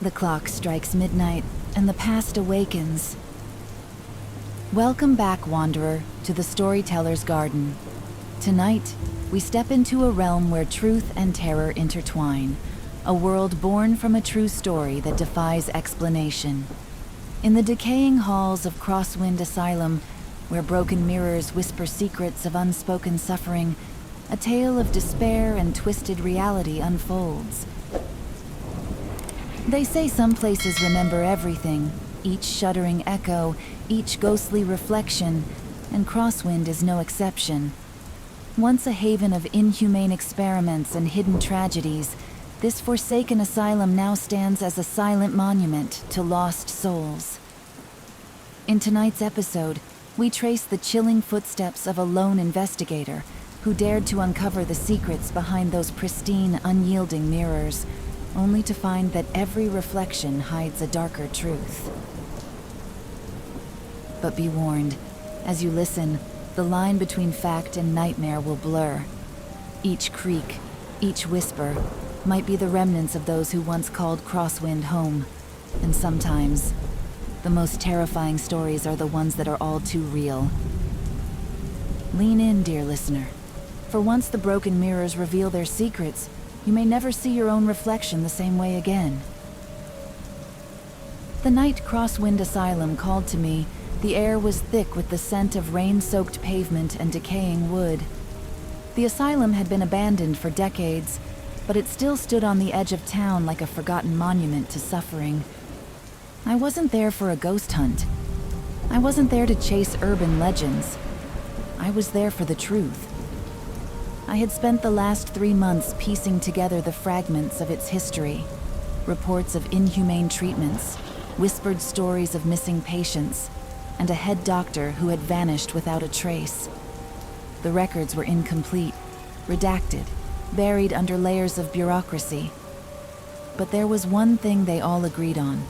The clock strikes midnight, and the past awakens. Welcome back, Wanderer, to the Storyteller's Garden. Tonight, we step into a realm where truth and terror intertwine, a world born from a true story that defies explanation. In the decaying halls of Crosswind Asylum, where broken mirrors whisper secrets of unspoken suffering, a tale of despair and twisted reality unfolds. They say some places remember everything, each shuddering echo, each ghostly reflection, and Crosswind is no exception. Once a haven of inhumane experiments and hidden tragedies, this forsaken asylum now stands as a silent monument to lost souls. In tonight's episode, we trace the chilling footsteps of a lone investigator who dared to uncover the secrets behind those pristine, unyielding mirrors, only to find that every reflection hides a darker truth. But be warned, as you listen, the line between fact and nightmare will blur. Each creak, each whisper, might be the remnants of those who once called Crosswind home. And sometimes, the most terrifying stories are the ones that are all too real. Lean in, dear listener. For once the broken mirrors reveal their secrets, you may never see your own reflection the same way again. The night Crosswind Asylum called to me, the air was thick with the scent of rain-soaked pavement and decaying wood. The asylum had been abandoned for decades, but it still stood on the edge of town like a forgotten monument to suffering. I wasn't there for a ghost hunt. I wasn't there to chase urban legends. I was there for the truth. I had spent the last 3 months piecing together the fragments of its history. Reports of inhumane treatments, whispered stories of missing patients, and a head doctor who had vanished without a trace. The records were incomplete, redacted, buried under layers of bureaucracy. But there was one thing they all agreed on.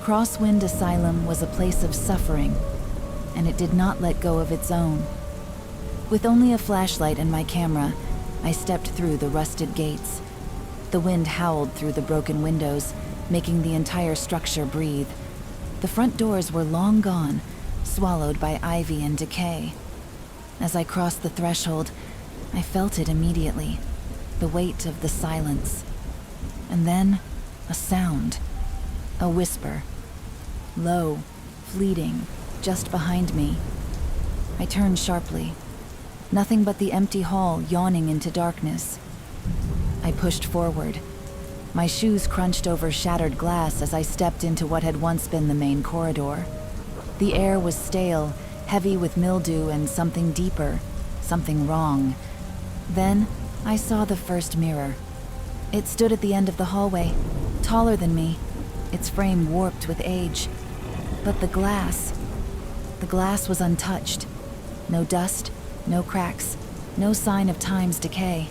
Crosswind Asylum was a place of suffering, and it did not let go of its own. With only a flashlight and my camera, I stepped through the rusted gates. The wind howled through the broken windows, making the entire structure breathe. The front doors were long gone, swallowed by ivy and decay. As I crossed the threshold, I felt it immediately, the weight of the silence. And then, a sound, a whisper, low, fleeting, just behind me. I turned sharply. Nothing but the empty hall yawning into darkness. I pushed forward. My shoes crunched over shattered glass as I stepped into what had once been the main corridor. The air was stale, heavy with mildew and something deeper, something wrong. Then, I saw the first mirror. It stood at the end of the hallway, taller than me, its frame warped with age. But the glass was untouched. No dust, no cracks, no sign of time's decay.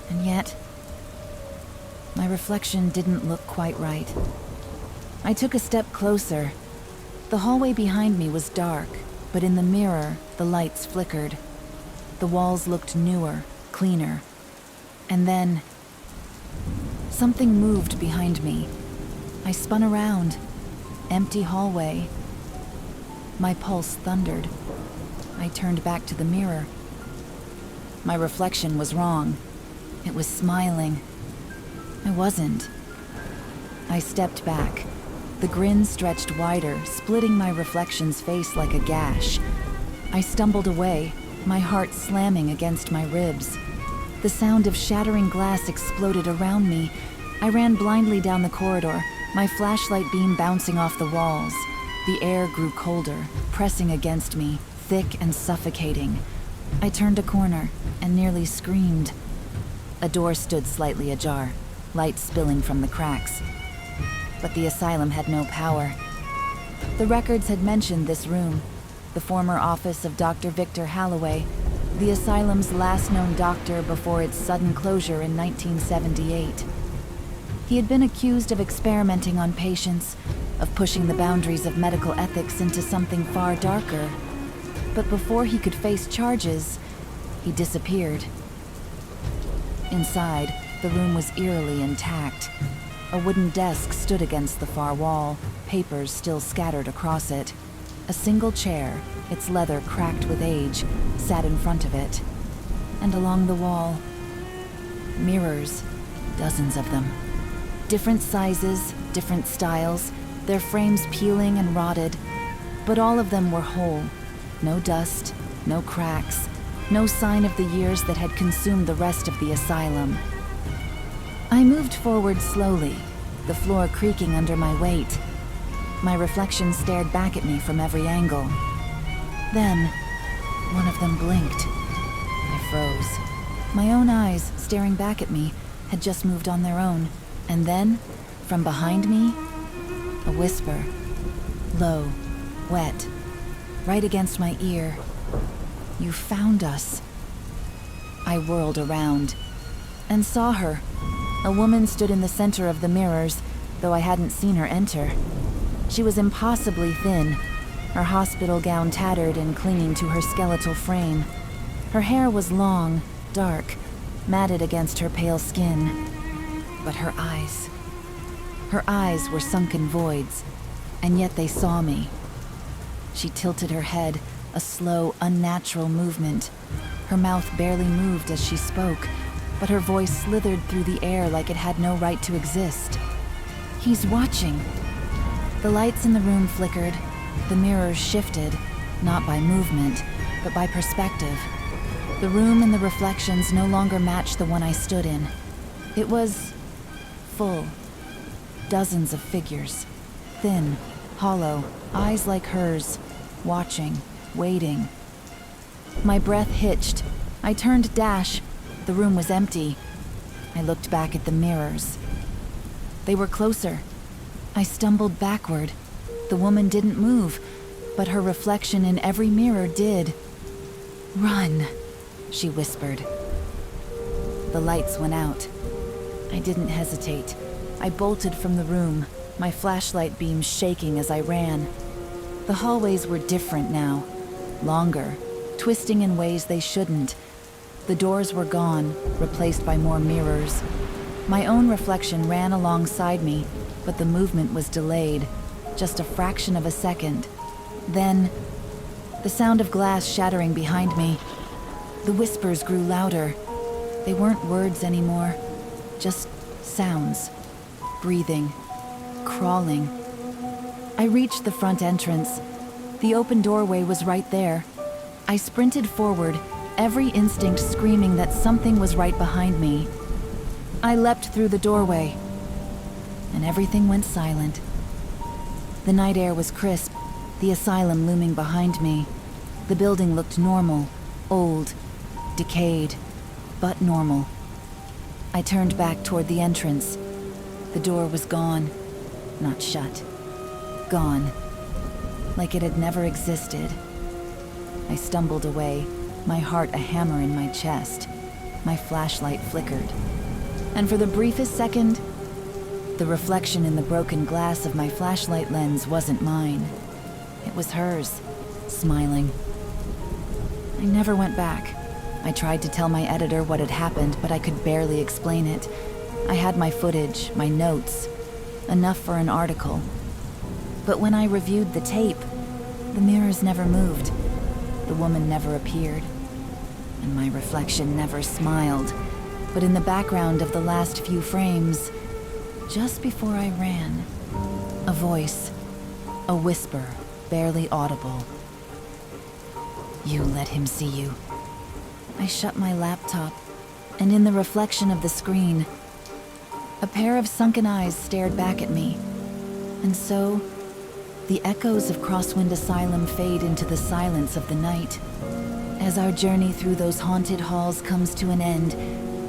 And yet, my reflection didn't look quite right. I took a step closer. The hallway behind me was dark, but in the mirror, the lights flickered. The walls looked newer, cleaner. And then, something moved behind me. I spun around. Empty hallway. My pulse thundered. I turned back to the mirror. My reflection was wrong. It was smiling. I wasn't. I stepped back. The grin stretched wider, splitting my reflection's face like a gash. I stumbled away, my heart slamming against my ribs. The sound of shattering glass exploded around me. I ran blindly down the corridor, my flashlight beam bouncing off the walls. The air grew colder, pressing against me, thick and suffocating. I turned a corner and nearly screamed. A door stood slightly ajar, light spilling from the cracks. But the asylum had no power. The records had mentioned this room, the former office of Dr. Victor Halloway, the asylum's last known doctor before its sudden closure in 1978. He had been accused of experimenting on patients, of pushing the boundaries of medical ethics into something far darker. But before he could face charges, he disappeared. Inside, the room was eerily intact. A wooden desk stood against the far wall, papers still scattered across it. A single chair, its leather cracked with age, sat in front of it. And along the wall, mirrors, dozens of them. Different sizes, different styles, their frames peeling and rotted, but all of them were whole. No dust, no cracks, no sign of the years that had consumed the rest of the asylum. I moved forward slowly, the floor creaking under my weight. My reflection stared back at me from every angle. Then, one of them blinked. I froze. My own eyes, staring back at me, had just moved on their own. And then, from behind me, a whisper. Low, wet, right against my ear. "You found us." I whirled around and saw her. A woman stood in the center of the mirrors, though I hadn't seen her enter. She was impossibly thin, her hospital gown tattered and clinging to her skeletal frame. Her hair was long, dark, matted against her pale skin. But her eyes were sunken voids, and yet they saw me. She tilted her head, a slow, unnatural movement. Her mouth barely moved as she spoke, but her voice slithered through the air like it had no right to exist. "He's watching." The lights in the room flickered. The mirrors shifted, not by movement, but by perspective. The room and the reflections no longer matched the one I stood in. It was full. Dozens of figures. Thin, hollow, eyes like hers, watching, waiting. My breath hitched. I turned dash. The room was empty. I looked back at the mirrors. They were closer. I stumbled backward. The woman didn't move, but her reflection in every mirror did. "Run," she whispered. The lights went out. I didn't hesitate. I bolted from the room, my flashlight beam shaking as I ran. The hallways were different now, longer, twisting in ways they shouldn't. The doors were gone, replaced by more mirrors. My own reflection ran alongside me, but the movement was delayed, just a fraction of a second. Then, the sound of glass shattering behind me. The whispers grew louder. They weren't words anymore, just sounds. Breathing, crawling. I reached the front entrance. The open doorway was right there. I sprinted forward, every instinct screaming that something was right behind me. I leapt through the doorway, and everything went silent. The night air was crisp, the asylum looming behind me. The building looked normal, old, decayed, but normal. I turned back toward the entrance. The door was gone, not shut. Gone, like it had never existed. I stumbled away, my heart a hammer in my chest. My flashlight flickered. And for the briefest second, the reflection in the broken glass of my flashlight lens wasn't mine. It was hers, smiling. I never went back. I tried to tell my editor what had happened, but I could barely explain it. I had my footage, my notes, enough for an article. But when I reviewed the tape, the mirrors never moved. The woman never appeared. And my reflection never smiled. But in the background of the last few frames, just before I ran, a voice, a whisper, barely audible. "You let him see you." I shut my laptop, and in the reflection of the screen, a pair of sunken eyes stared back at me. And so, the echoes of Crosswind Asylum fade into the silence of the night. As our journey through those haunted halls comes to an end,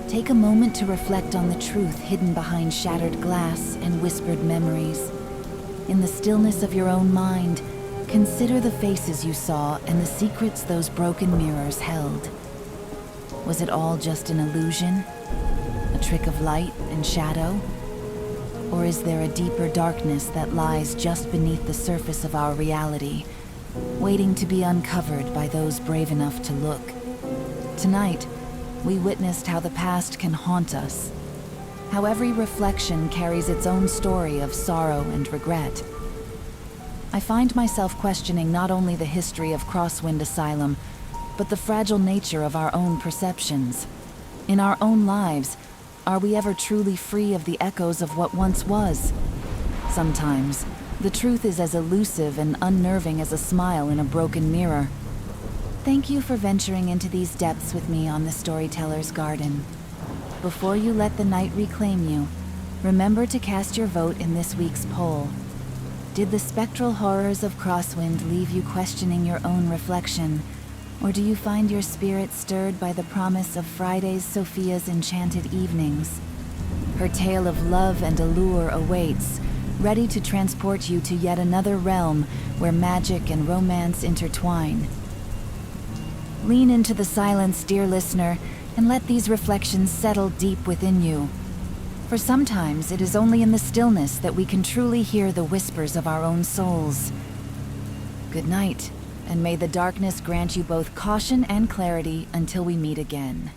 take a moment to reflect on the truth hidden behind shattered glass and whispered memories. In the stillness of your own mind, consider the faces you saw and the secrets those broken mirrors held. Was it all just an illusion? A trick of light and shadow? Or is there a deeper darkness that lies just beneath the surface of our reality, waiting to be uncovered by those brave enough to look? Tonight, we witnessed how the past can haunt us, how every reflection carries its own story of sorrow and regret. I find myself questioning not only the history of Crosswind Asylum, but the fragile nature of our own perceptions. In our own lives, are we ever truly free of the echoes of what once was? Sometimes, the truth is as elusive and unnerving as a smile in a broken mirror. Thank you for venturing into these depths with me on the Storyteller's Garden. Before you let the night reclaim you, remember to cast your vote in this week's poll. Did the spectral horrors of Crosswind leave you questioning your own reflection, or do you find your spirit stirred by the promise of Friday's Sophia's enchanted evenings? Her tale of love and allure awaits, ready to transport you to yet another realm where magic and romance intertwine. Lean into the silence, dear listener, and let these reflections settle deep within you. For sometimes it is only in the stillness that we can truly hear the whispers of our own souls. Good night, and may the darkness grant you both caution and clarity until we meet again.